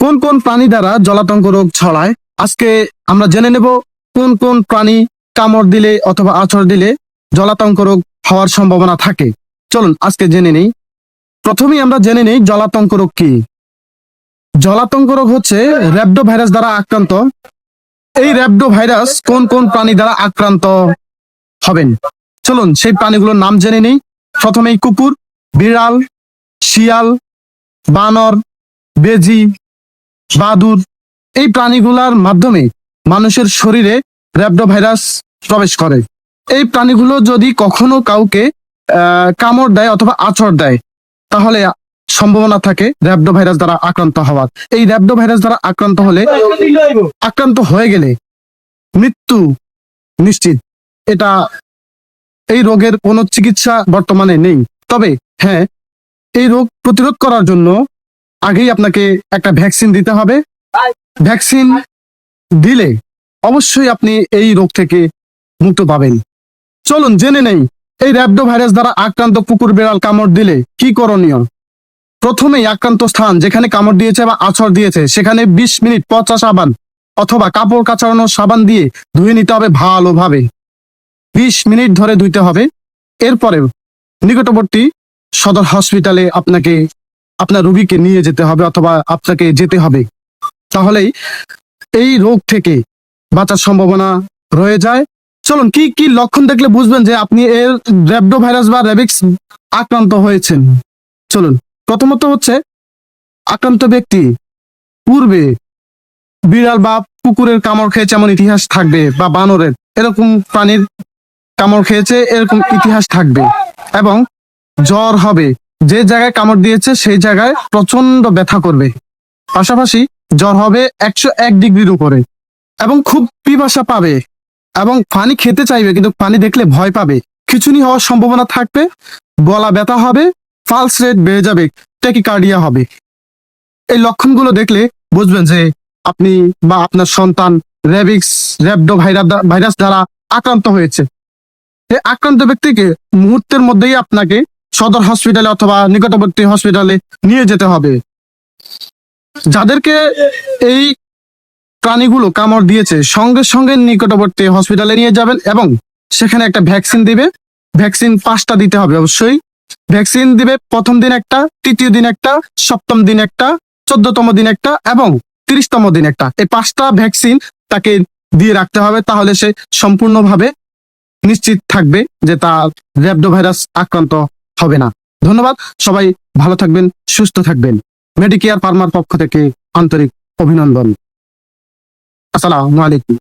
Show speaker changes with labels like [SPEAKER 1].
[SPEAKER 1] কোন কোন প্রাণী দ্বারা জলাতঙ্ক রোগ ছড়ায়? আজকে আমরা জেনে নেব কোন কোন প্রাণী কামড় দিলে অথবা আঁচড় দিলে জলাতঙ্ক রোগ হওয়ার সম্ভাবনা থাকে। চলুন আজকে জেনে নেই। প্রথমেই আমরা জেনে নেই জলাতঙ্ক রোগ কি। জলাতঙ্ক রোগ হচ্ছে র্যাবডো ভাইরাস দ্বারা আক্রান্ত। এই র্যাবডো ভাইরাস কোন কোন প্রাণী দ্বারা আক্রান্ত হবেন? চলুন সেই প্রাণীগুলোর নাম জেনে নেই। প্রথমেই কুকুর, বিড়াল, শিয়াল, বানর, বেজি, বাদুর। এই প্রাণীগুলোর মাধ্যমে মানুষের শরীরে র্যাবডো ভাইরাস প্রবেশ করে। এই প্রাণীগুলো যদি কখনো কাউকে কামড় দেয় অথবা আঁচড় দেয়, তাহলে সম্ভাবনা থাকে র্যাবডো ভাইরাস দ্বারা আক্রান্ত হওয়ার। এই র্যাবডো ভাইরাস দ্বারা আক্রান্ত হয়ে গেলে মৃত্যু নিশ্চিত। এই রোগের কোনো চিকিৎসা বর্তমানে নেই। তবে হ্যাঁ, এই রোগ প্রতিরোধ করার জন্য আগেই আপনাকে একটা ভ্যাকসিন দিতে হবে। ভ্যাকসিন দিলে অবশ্যই আপনি এই রোগ থেকে মুক্ত পাবেন। চলুন জেনে নেই এই র্যাবডো ভাইরাস দ্বারা আক্রান্ত কুকুর বিড়াল কামড় দিলে কি করণীয়। প্রথমেই আক্রান্ত স্থান যেখানে কামড় দিয়েছে বা আঁচড় দিয়েছে সেখানে 20 মিনিট পচা সাবান অথবা কাপড় কাচানোর সাবান দিয়ে ধুয়ে নিতে হবে ভালোভাবে। 20 মিনিট ধরে ধুইতে হবে। এরপরে নিকটবর্তী সদর হসপিটালে আপনার রোগীকে নিয়ে যেতে হবে অথবা আপনাকে যেতে হবে। তাহলেই এই রোগ থেকে বাঁচার সম্ভাবনা রয়ে যায়। চলুন কি কি লক্ষণ দেখলে বুঝবেন যে আপনি এর র্যাবডো ভাইরাস বা র্যাবিক্স আক্রান্ত হয়েছেন। চলুন, প্রথমত হচ্ছে আক্রান্ত ব্যক্তি পূর্বে বিড়াল বা কুকুরের কামড় খেয়েছে এমন ইতিহাস থাকবে, বা বানরের এরকম প্রাণীর কামড় খেয়েছে এরকম ইতিহাস থাকবে, এবং জ্বর হবে। যে জায়গায় কামড় দিয়েছে সেই জায়গায় প্রচন্ড ব্যথা করবে। পাশাপাশি জ্বর হবে 101 ডিগ্রির উপরে, এবং খুব পিপাসা পাবে এবং পানি খেতে চাইবে, কিন্তু পানি দেখলে ভয় পাবে। খিঁচুনি হওয়ার সম্ভাবনা থাকবে, গলা ব্যথা হবে, পালস রেট বেড়ে যাবে, ট্যাকিকার্ডিয়া হবে। এই লক্ষণগুলো দেখলে বুঝবেন যে আপনি বা আপনার সন্তান র্যাবডো ভাইরাস দ্বারা আক্রান্ত হয়েছে। এই আক্রান্ত ব্যক্তিকে মুহূর্তের মধ্যেই আপনাকে সদর হসপিটালে অথবা নিকটবর্তী হসপিটালে নিয়ে যেতে হবে। যাদেরকে এই প্রাণীগুলো কামড় দিয়েছে সঙ্গে সঙ্গে নিকটবর্তী হসপিটালে নিয়ে যাবেন, এবং সেখানে একটা ভ্যাকসিন দিবে। ভ্যাকসিন 5টা দিতে হবে অবশ্যই। ভ্যাকসিন দিবে প্রথম দিন একটা, তৃতীয় দিন একটা, সপ্তম দিন একটা, 14তম দিন একটা এবং 30তম দিন একটা। এই 5টা ভ্যাকসিন তাকে দিয়ে রাখতে হবে। তাহলে সে সম্পূর্ণভাবে নিশ্চিত থাকবে যে তার র্যাবডো ভাইরাস আক্রান্ত হবে না। ধন্যবাদ। সবাই ভালো থাকবেন, সুস্থ থাকবেন। মেডিকেয়ার ফার্মার পক্ষ থেকে আন্তরিক অভিনন্দন। আসসালামু আলাইকুম।